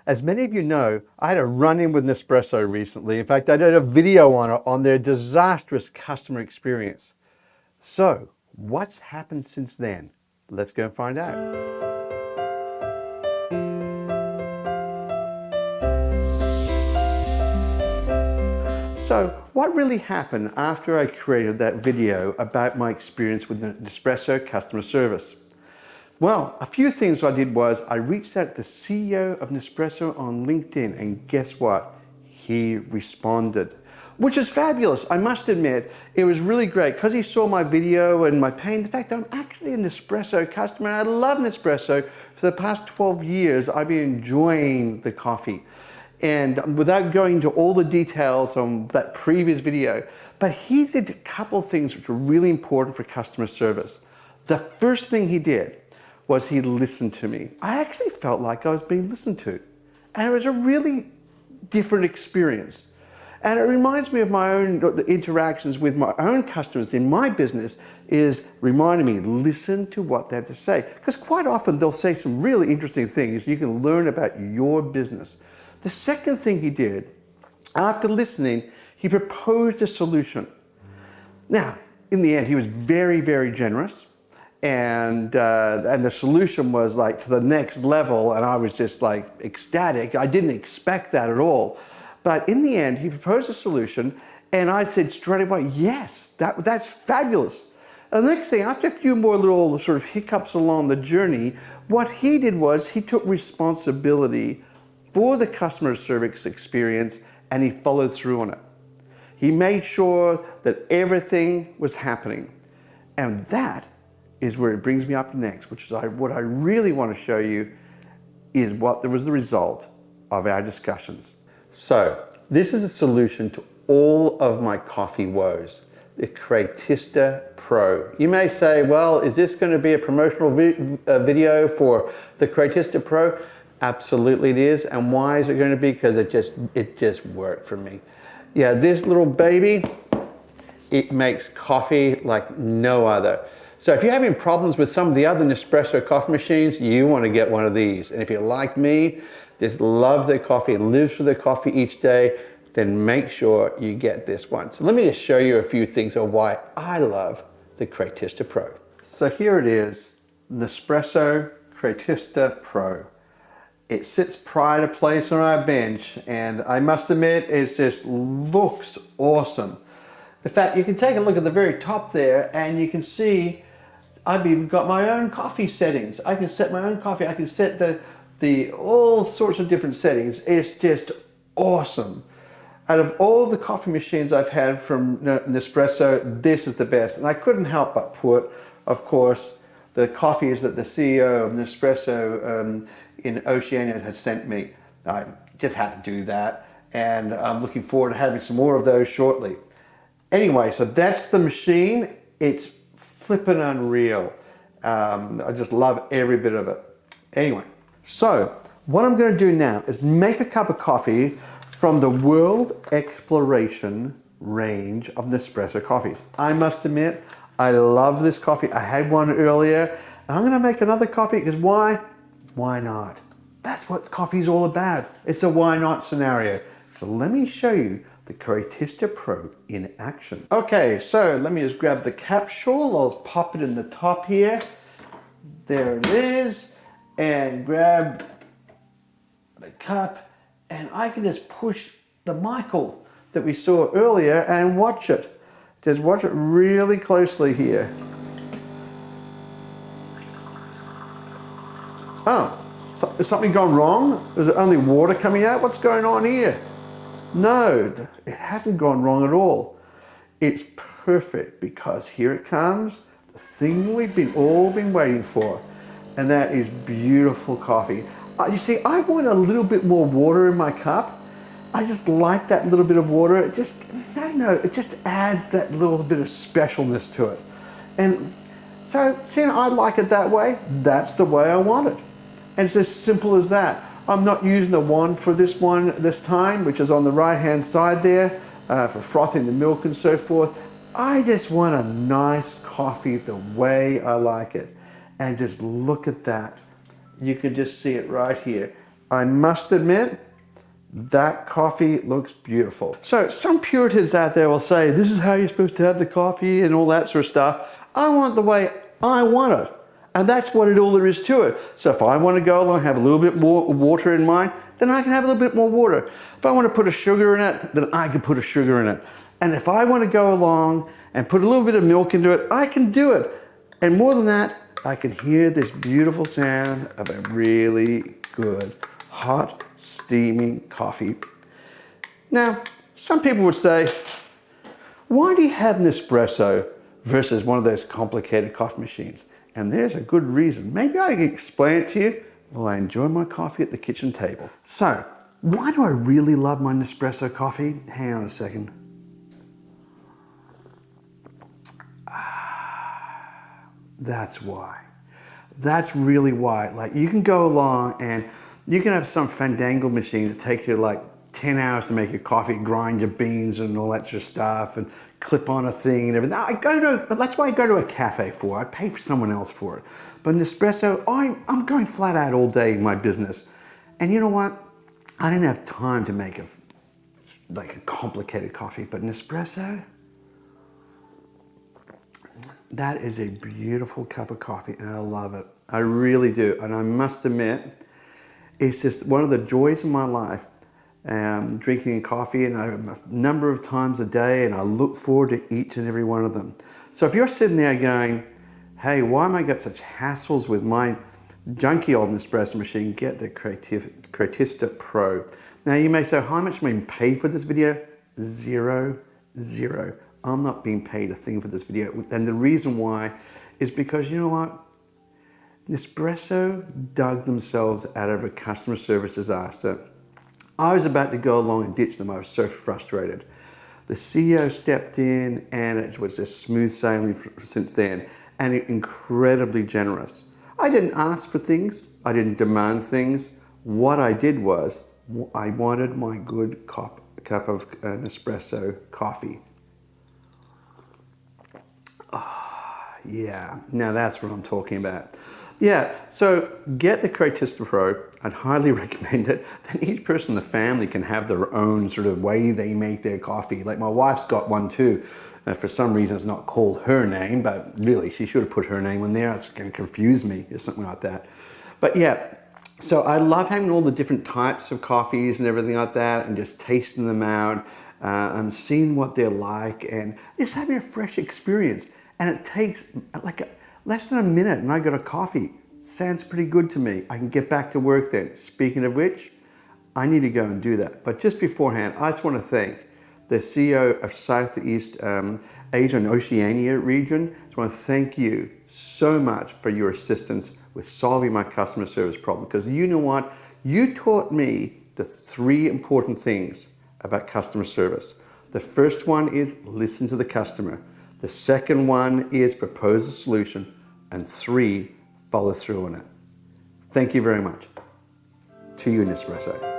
As many of you know, I had a run-in with Nespresso recently. In fact, I did a video on it on their disastrous customer experience. So, what's happened since then? Let's go and find out. So, what really happened after I created that video about my experience with Nespresso customer service? Well, a few things I did was I reached out to the CEO of Nespresso on LinkedIn, and guess what? He responded, which is fabulous. I must admit, it was really great because he saw my video and my pain. In fact, I'm actually a Nespresso customer. I love Nespresso. For the past 12 years, I've been enjoying the coffee. And without going into all the details on that previous video, but he did a couple of things which were really important for customer service. The first thing he did was he listened to me. I actually felt like I was being listened to. And it was a really different experience. And it reminds me of my own interactions with my own customers in my business, is reminding me, listen to what they have to say. Because quite often they'll say some really interesting things you can learn about your business. The second thing he did, after listening, he proposed a solution. Now, in the end, he was very, very generous. And the solution was like to the next level, and I was just like ecstatic. I didn't expect that at all. But in the end, he proposed a solution, and I said straight away, yes, that's fabulous. And the next thing, after a few more little sort of hiccups along the journey, what he did was he took responsibility for the customer service experience, and he followed through on it. He made sure that everything was happening. And that is where it brings me up next, which is what I really want to show you is what was the result of our discussions. So this is a solution to all of my coffee woes, the Creatista Pro. You may say, well, is this going to be a promotional video for the Creatista Pro? Absolutely it is. And why is it going to be? Because it just worked for me. Yeah, this little baby, it makes coffee like no other. So if you're having problems with some of the other Nespresso coffee machines, you want to get one of these. And if you're like me, just loves their coffee and lives for their coffee each day, then make sure you get this one. So let me just show you a few things of why I love the Creatista Pro. So here it is, Nespresso Creatista Pro. It sits pride of place on our bench, and I must admit, it just looks awesome. In fact, you can take a look at the very top there, and you can see I've even got my own coffee settings. I can set my own coffee. I can set the all sorts of different settings. It's just awesome. Out of all the coffee machines I've had from Nespresso, this is the best. And I couldn't help but put, of course, the coffees that the CEO of Nespresso in Oceania has sent me. I just had to do that. And I'm looking forward to having some more of those shortly. Anyway, so that's the machine. It's flippin' unreal. I just love every bit of it. Anyway, so what I'm going to do now is make a cup of coffee from the World Exploration range of Nespresso coffees. I must admit, I love this coffee. I had one earlier, and I'm going to make another coffee because why? Why not? That's what coffee is all about. It's a why not scenario. So let me show you the Creatista Pro in action. Okay, so let me just grab the capsule. I'll pop it in the top here. There it is. And grab the cup. And I can just push the Michael that we saw earlier and watch it. Just watch it really closely here. Oh, is something gone wrong? Is it only water coming out? What's going on here? No, it hasn't gone wrong at all. It's perfect because here it comes, the thing we've all been waiting for, and that is beautiful coffee. You see, I want a little bit more water in my cup. I just like that little bit of water. It just, I don't know, it just adds that little bit of specialness to it. And so, seeing I like it that way, that's the way I want it. And it's as simple as that. I'm not using the wand for this one this time, which is on the right-hand side there, for frothing the milk and so forth. I just want a nice coffee the way I like it. And just look at that. You can just see it right here. I must admit, that coffee looks beautiful. So some Puritans out there will say, this is how you're supposed to have the coffee and all that sort of stuff. I want the way I want it. And that's what all there is to it. So if I want to go along, have a little bit more water in mine, then I can have a little bit more water. If I want to put a sugar in it, then I can put a sugar in it. And if I want to go along and put a little bit of milk into it, I can do it. And more than that, I can hear this beautiful sound of a really good, hot, steaming coffee. Now, some people would say, why do you have Nespresso versus one of those complicated coffee machines? And there's a good reason. Maybe I can explain it to you while I enjoy my coffee at the kitchen table. So, why do I really love my Nespresso coffee? Hang on a second. That's why. That's really why. Like, you can go along and you can have some fandangled machine that takes you like 10 hours to make your coffee, grind your beans and all that sort of stuff, and clip on a thing and everything. That's why I go to a cafe for. I pay for someone else for it. But Nespresso, I'm going flat out all day in my business. And you know what? I didn't have time to make a complicated coffee, but Nespresso, that is a beautiful cup of coffee and I love it. I really do. And I must admit, it's just one of the joys of my life, drinking coffee, and a number of times a day, and I look forward to each and every one of them. So if you're sitting there going, hey, why am I got such hassles with my junky old Nespresso machine? Get the Creatista Pro. Now you may say, how much am I being paid for this video? Zero. I'm not being paid a thing for this video. And the reason why is because, you know what? Nespresso dug themselves out of a customer service disaster. I was about to go along and ditch them. I was so frustrated. The CEO stepped in and it was just smooth sailing since then, and incredibly generous. I didn't ask for things. I didn't demand things. What I did was, I wanted my good cup of Nespresso coffee. Yeah, now that's what I'm talking about. Yeah, so get the Creatista Pro. I'd highly recommend it. Then each person in the family can have their own sort of way they make their coffee. Like my wife's got one too. For some reason it's not called her name, but really she should have put her name on there. It's going to confuse me or something like that. But yeah, so I love having all the different types of coffees and everything like that, and just tasting them out and seeing what they're like, and just having a fresh experience. And it takes less than a minute and I got a coffee. Sounds pretty good to me. I can get back to work then. Speaking of which, I need to go and do that. But just beforehand, I just want to thank the CEO of Southeast Asia and Oceania region. I just want to thank you so much for your assistance with solving my customer service problem. Because you know what? You taught me the 3 important things about customer service. The first one is listen to the customer. The second one is propose a solution. And 3, follow through on it. Thank you very much. To you, Nespresso.